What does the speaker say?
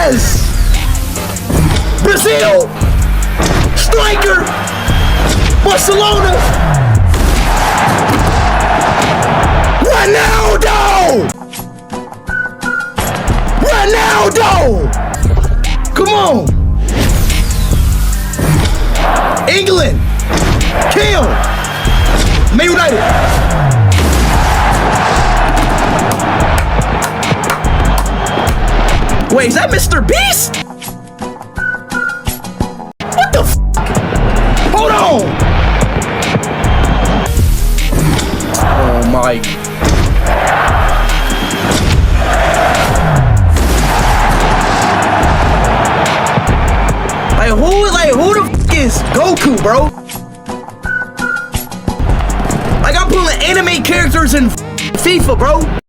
Yes! Brazil! Striker! Barcelona! Ronaldo! Ronaldo! Come on! England! Kill! Man United! Wait, is that Mr. Beast? What the f? Hold on! Oh my. Who the f is Goku, bro? Like, I'm pulling anime characters in FIFA, bro.